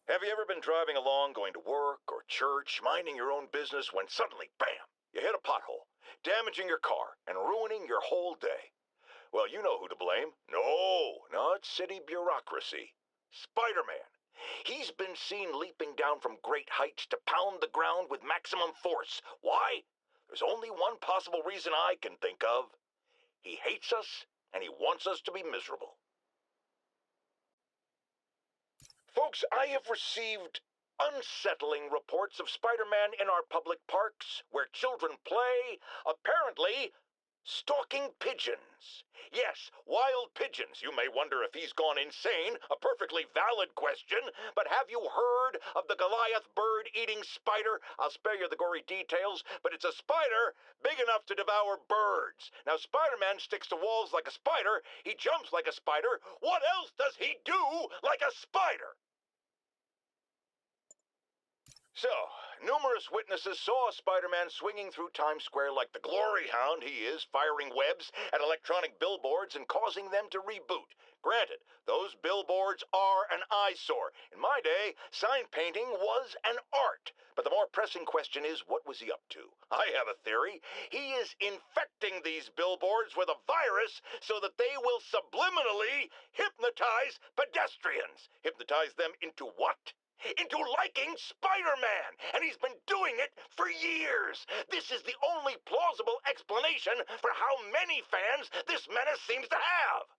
Have you ever been driving along, going to work or church, minding your own business, when suddenly, bam, you hit a pothole, damaging your car and ruining your whole day? Well, you know who to blame. No, not city bureaucracy. Spider-Man. He's been seen leaping down from great heights to pound the ground with maximum force. Why? There's only one possible reason I can think of. He hates us, and he wants us to be miserable. Folks, I have received unsettling reports of Spider-Man in our public parks, where children play, apparently stalking pigeons. Yes, wild pigeons. You may wonder if he's gone insane, a perfectly valid question, but have you heard of the Goliath bird-eating spider? I'll spare you the gory details, but it's a spider big enough to devour birds. Now, Spider-Man sticks to walls like a spider, he jumps like a spider. What else does he do like a spider? So, numerous witnesses saw Spider-Man swinging through Times Square like the glory hound he is, firing webs at electronic billboards and causing them to reboot. Granted, those billboards are an eyesore. In my day, sign painting was an art. But the more pressing question is, what was he up to? I have a theory. He is infecting these billboards with a virus so that they will subliminally hypnotize pedestrians. Hypnotize them into what? Into liking Spider-Man, and he's been doing it for years. This is the only plausible explanation for how many fans this menace seems to have.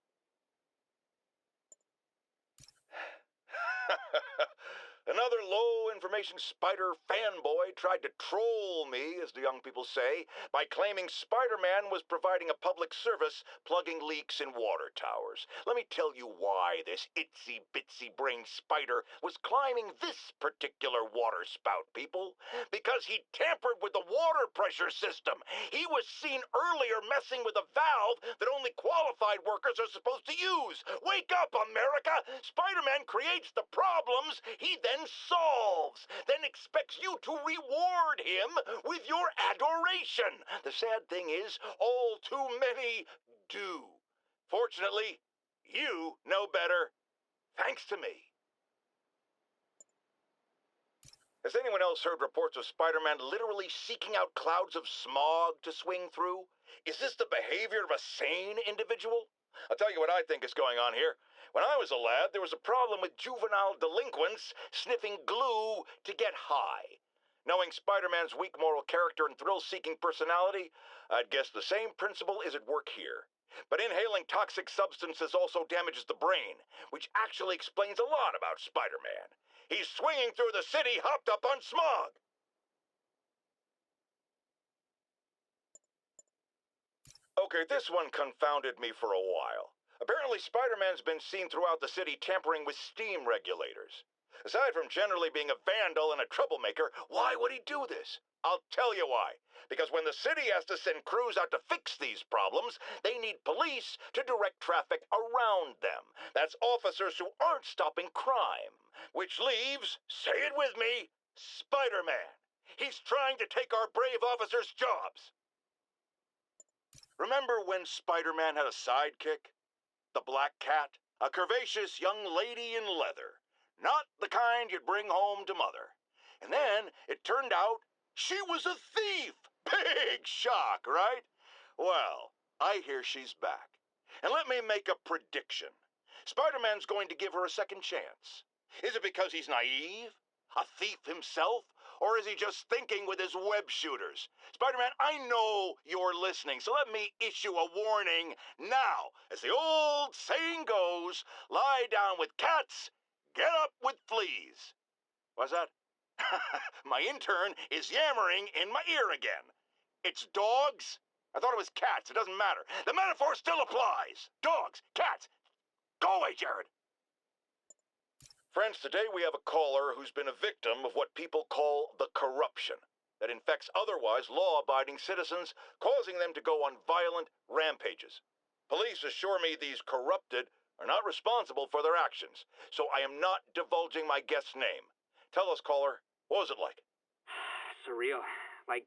Another low-information spider fanboy tried to troll me, as the young people say, by claiming Spider-Man was providing a public service plugging leaks in water towers. Let me tell you why this itsy-bitsy-brained spider was climbing this particular water spout, people. Because he tampered with the water pressure system. He was seen earlier messing with a valve that only qualified workers are supposed to use. Wake up, America! Spider-Man creates the problems he then solves, then expects you to reward him with your adoration. The sad thing is, all too many do. Fortunately, you know better, thanks to me. Has anyone else heard reports of Spider-Man literally seeking out clouds of smog to swing through? Is this the behavior of a sane individual? I'll tell you what I think is going on here. When I was a lad, there was a problem with juvenile delinquents sniffing glue to get high. Knowing Spider-Man's weak moral character and thrill-seeking personality, I'd guess the same principle is at work here. But inhaling toxic substances also damages the brain, which actually explains a lot about Spider-Man. He's swinging through the city hopped up on smog. Okay, this one confounded me for a while. Apparently, Spider-Man's been seen throughout the city tampering with steam regulators. Aside from generally being a vandal and a troublemaker, why would he do this? I'll tell you why. Because when the city has to send crews out to fix these problems, they need police to direct traffic around them. That's officers who aren't stopping crime. Which leaves, say it with me, Spider-Man. He's trying to take our brave officers' jobs. Remember when Spider-Man had a sidekick? The Black Cat, a curvaceous young lady in leather. Not the kind you'd bring home to mother. And then it turned out she was a thief. Big shock, right? Well, I hear she's back. And let me make a prediction. Spider-Man's going to give her a second chance. Is it because he's naive? A thief himself? Or is he just thinking with his web shooters? Spider-Man, I know you're listening, so let me issue a warning now. As the old saying goes, lie down with cats, get up with fleas. What's that? My intern is yammering in my ear again. It's dogs? I thought it was cats. It doesn't matter. The metaphor still applies. Dogs, cats. Go away, Jared. Friends, today we have a caller who's been a victim of what people call the corruption that infects otherwise law-abiding citizens, causing them to go on violent rampages. Police assure me these corrupted are not responsible for their actions, so I am not divulging my guest's name. Tell us, caller, what was it like? Surreal. Like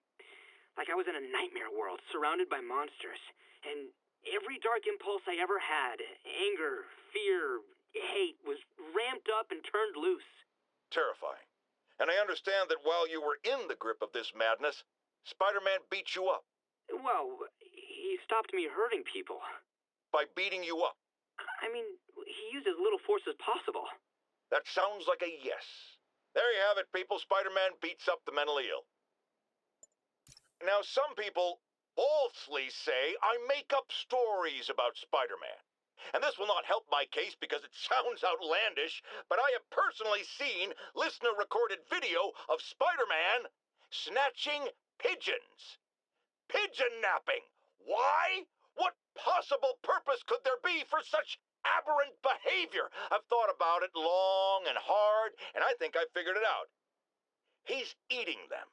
I was in a nightmare world, surrounded by monsters. And every dark impulse I ever had, anger, fear, hate, was ramped up and turned loose. Terrifying. And I understand that while you were in the grip of this madness, Spider-Man beat you up. Well, he stopped me hurting people. By beating you up. I mean, he used as little force as possible. That sounds like a yes. There you have it, people. Spider-Man beats up the mentally ill. Now, some people falsely say I make up stories about Spider-Man. And this will not help my case because it sounds outlandish, but I have personally seen listener-recorded video of Spider-Man snatching pigeons. Pigeon napping. Why? What possible purpose could there be for such aberrant behavior? I've thought about it long and hard, and I think I figured it out. He's eating them.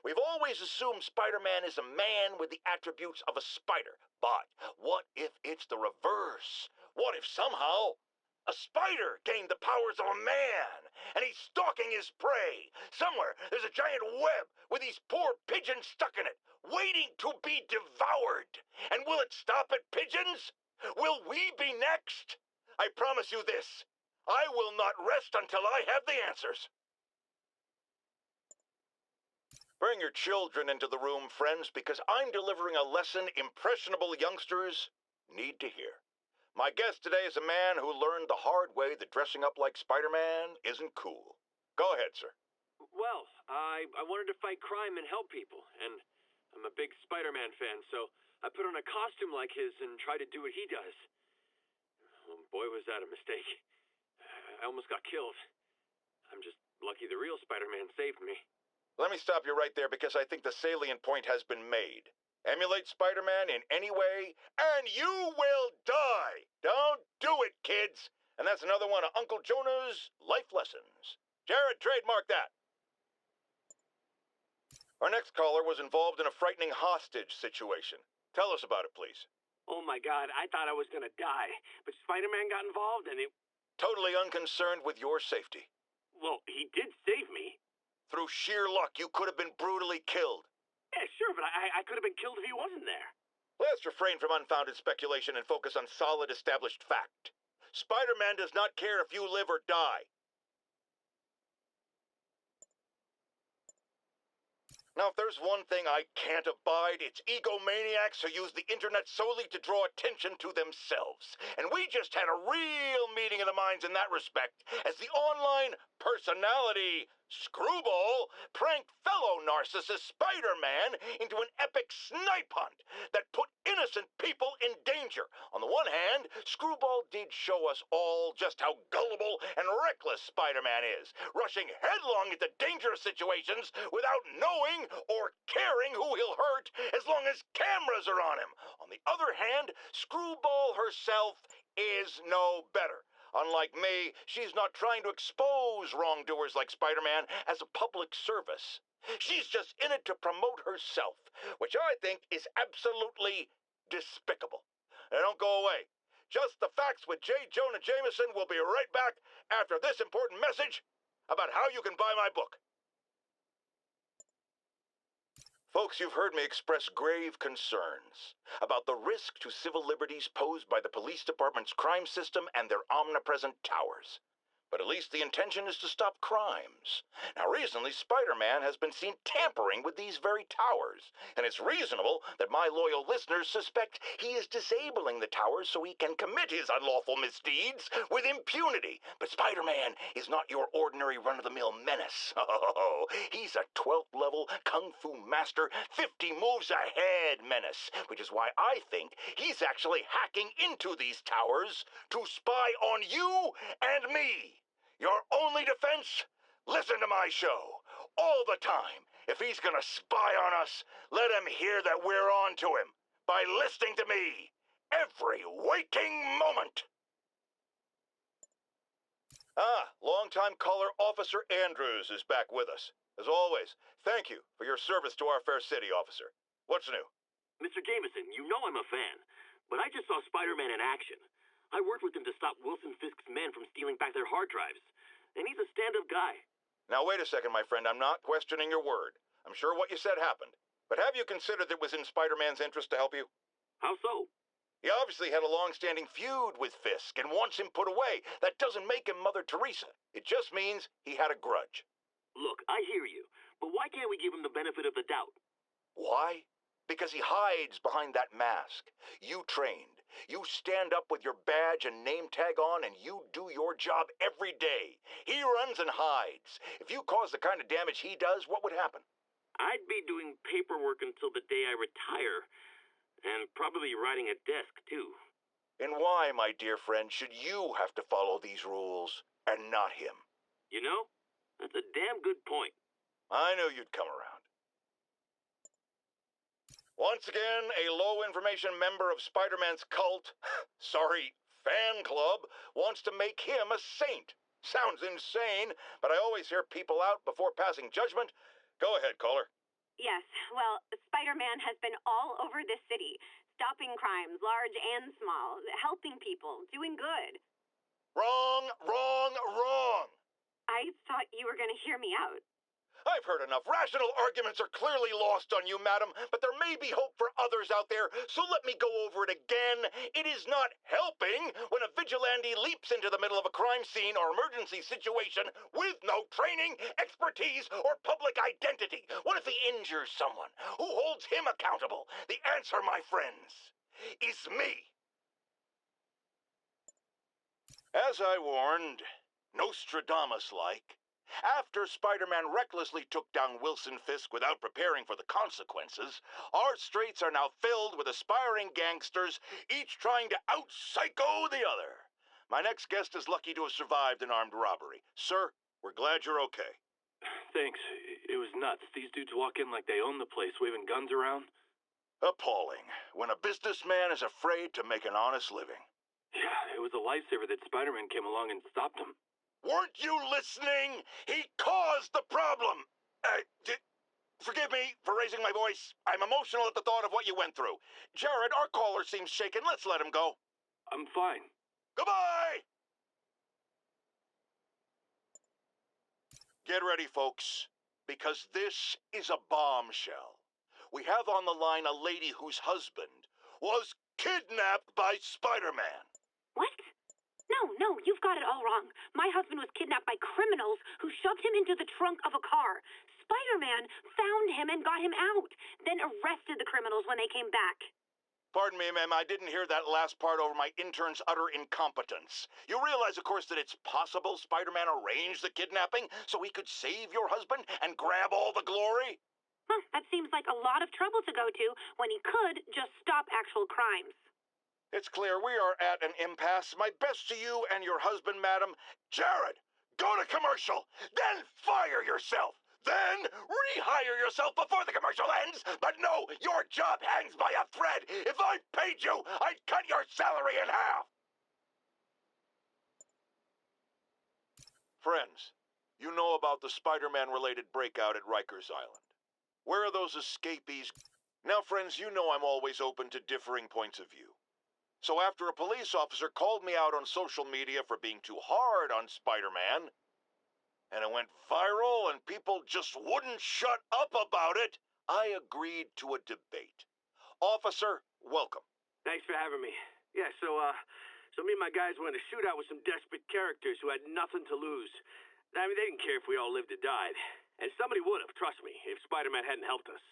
We've always assumed Spider-Man is a man with the attributes of a spider. But what if it's the reverse? What if somehow a spider gained the powers of a man and he's stalking his prey? Somewhere there's a giant web with these poor pigeons stuck in it, waiting to be devoured. And will it stop at pigeons? Will we be next? I promise you this. I will not rest until I have the answers. Bring your children into the room, friends, because I'm delivering a lesson impressionable youngsters need to hear. My guest today is a man who learned the hard way that dressing up like Spider-Man isn't cool. Go ahead, sir. Well, I wanted to fight crime and help people, and I'm a big Spider-Man fan, so I put on a costume like his and tried to do what he does. Oh, boy, was that a mistake. I almost got killed. I'm just lucky the real Spider-Man saved me. Let me stop you right there because I think the salient point has been made. Emulate Spider-Man in any way, and you will die! Don't do it, kids! And that's another one of Uncle Jonah's life lessons. Jared, trademark that. Our next caller was involved in a frightening hostage situation. Tell us about it, please. Oh my God, I thought I was gonna die, but Spider-Man got involved and it... Totally unconcerned with your safety. Well, he did save me. Through sheer luck, you could have been brutally killed. Yeah, sure, but I could have been killed if he wasn't there. Let's refrain from unfounded speculation and focus on solid established fact. Spider-Man does not care if you live or die. Now, if there's one thing I can't abide, it's egomaniacs who use the internet solely to draw attention to themselves. And we just had a real meeting of the minds in that respect, as the online personality Screwball pranked fellow narcissist Spider-Man into an epic snipe hunt that put innocent people in danger. On the one hand, Screwball did show us all just how gullible and reckless Spider-Man is, rushing headlong into dangerous situations without knowing or caring who he'll hurt as long as cameras are on him. On the other hand, Screwball herself is no better. Unlike me, she's not trying to expose wrongdoers like Spider-Man as a public service. She's just in it to promote herself, which I think is absolutely despicable. Now, don't go away. Just the Facts with J. Jonah Jameson will be right back after this important message about how you can buy my book. Folks, you've heard me express grave concerns about the risk to civil liberties posed by the police department's crime system and their omnipresent towers. But at least the intention is to stop crimes. Now, recently, Spider-Man has been seen tampering with these very towers, and it's reasonable that my loyal listeners suspect he is disabling the towers so he can commit his unlawful misdeeds with impunity. But Spider-Man is not your ordinary run-of-the-mill menace. Oh, he's a 12th level Kung Fu master, 50 moves ahead menace, which is why I think he's actually hacking into these towers to spy on you and me. Your only defense? Listen to my show. All the time. If he's gonna spy on us, let him hear that we're on to him by listening to me every waking moment. Longtime caller Officer Andrews is back with us. As always, thank you for your service to our fair city, officer. What's new? Mr. Jameson, you know I'm a fan, but I just saw Spider-Man in action. I worked with him to stop Wilson Fisk's men from stealing back their hard drives, and he's a stand-up guy. Now, wait a second, my friend. I'm not questioning your word. I'm sure what you said happened. But have you considered it was in Spider-Man's interest to help you? How so? He obviously had a long-standing feud with Fisk and wants him put away. That doesn't make him Mother Teresa. It just means he had a grudge. Look, I hear you, but why can't we give him the benefit of the doubt? Why? Because he hides behind that mask. You trained. You stand up with your badge and name tag on, and you do your job every day. He runs and hides. If you cause the kind of damage he does, what would happen? I'd be doing paperwork until the day I retire, and probably riding a desk, too. And why, my dear friend, should you have to follow these rules and not him? You know, that's a damn good point. I knew you'd come around. Once again, a low-information member of Spider-Man's cult, fan club, wants to make him a saint. Sounds insane, but I always hear people out before passing judgment. Go ahead, caller. Yes, well, Spider-Man has been all over this city, stopping crimes, large and small, helping people, doing good. Wrong, wrong, wrong! I thought you were going to hear me out. I've heard enough. Rational arguments are clearly lost on you, madam, but there may be hope for others out there, so let me go over it again. It is not helping when a vigilante leaps into the middle of a crime scene or emergency situation with no training, expertise, or public identity. What if he injures someone? Who holds him accountable? The answer, my friends, is me. As I warned, Nostradamus-like, after Spider-Man recklessly took down Wilson Fisk without preparing for the consequences, our streets are now filled with aspiring gangsters, each trying to out-psycho the other. My next guest is lucky to have survived an armed robbery. Sir, we're glad you're okay. Thanks. It was nuts. These dudes walk in like they own the place, waving guns around. Appalling, when a businessman is afraid to make an honest living. Yeah, it was a lifesaver that Spider-Man came along and stopped him. Weren't you listening? He caused the problem. Forgive me for raising my voice. I'm emotional at the thought of what you went through. Jared, our caller seems shaken. Let's let him go. I'm fine. Goodbye! Get ready, folks, because this is a bombshell. We have on the line a lady whose husband was kidnapped by Spider-Man. What? No, you've got it all wrong. My husband was kidnapped by criminals who shoved him into the trunk of a car. Spider-Man found him and got him out, then arrested the criminals when they came back. Pardon me, ma'am, I didn't hear that last part over my intern's utter incompetence. You realize, of course, that it's possible Spider-Man arranged the kidnapping so he could save your husband and grab all the glory? Huh, that seems like a lot of trouble to go to when he could just stop actual crimes. It's clear we are at an impasse. My best to you and your husband, madam. Jared, go to commercial, then fire yourself. Then rehire yourself before the commercial ends. But no, your job hangs by a thread. If I paid you, I'd cut your salary in half. Friends, you know about the Spider-Man-related breakout at Rikers Island. Where are those escapees? Now, friends, you know I'm always open to differing points of view. So after a police officer called me out on social media for being too hard on Spider-Man, and it went viral and people just wouldn't shut up about it, I agreed to a debate. Officer, welcome. Thanks for having me. Yeah, so me and my guys went to shoot out with some desperate characters who had nothing to lose. I mean, they didn't care if we all lived or died. And somebody would have, trust me, if Spider-Man hadn't helped us.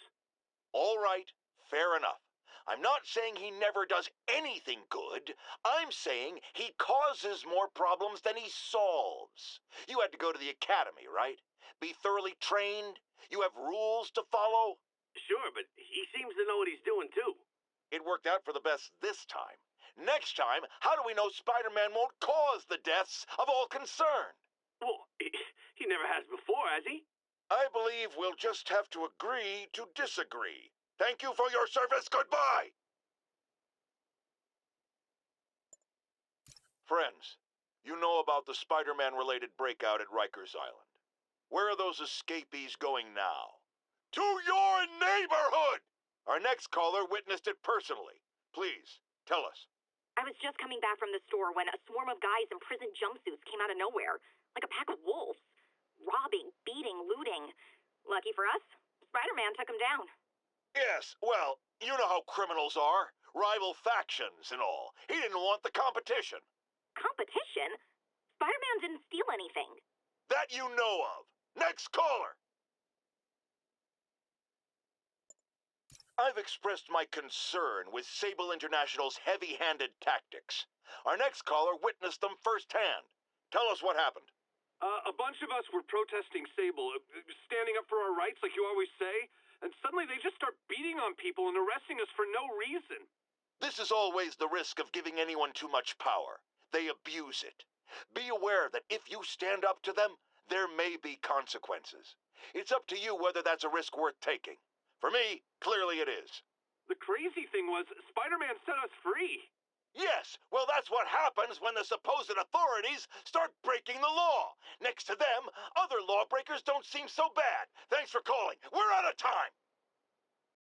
All right, fair enough. I'm not saying he never does anything good. I'm saying he causes more problems than he solves. You had to go to the academy, right? Be thoroughly trained? You have rules to follow? Sure, but he seems to know what he's doing, too. It worked out for the best this time. Next time, how do we know Spider-Man won't cause the deaths of all concerned? Well, he never has before, has he? I believe we'll just have to agree to disagree. Thank you for your service. Goodbye. Friends, you know about the Spider-Man related breakout at Rikers Island. Where are those escapees going now? To your neighborhood! Our next caller witnessed it personally. Please, tell us. I was just coming back from the store when a swarm of guys in prison jumpsuits came out of nowhere, like a pack of wolves. Robbing, beating, looting. Lucky for us, Spider-Man took them down. Yes, well, you know how criminals are. Rival factions and all. He didn't want the competition. Competition? Spider-Man didn't steal anything. That you know of. Next caller! I've expressed my concern with Sable International's heavy-handed tactics. Our next caller witnessed them firsthand. Tell us what happened. A bunch of us were protesting Sable, standing up for our rights like you always say, and suddenly they just start beating on people and arresting us for no reason. This is always the risk of giving anyone too much power. They abuse it. Be aware that if you stand up to them, there may be consequences. It's up to you whether that's a risk worth taking. For me, clearly it is. The crazy thing was, Spider-Man set us free. Yes, well that's what happens when the supposed authorities start breaking the law. Next to them, other lawbreakers don't seem so bad. Thanks for calling. We're out of time.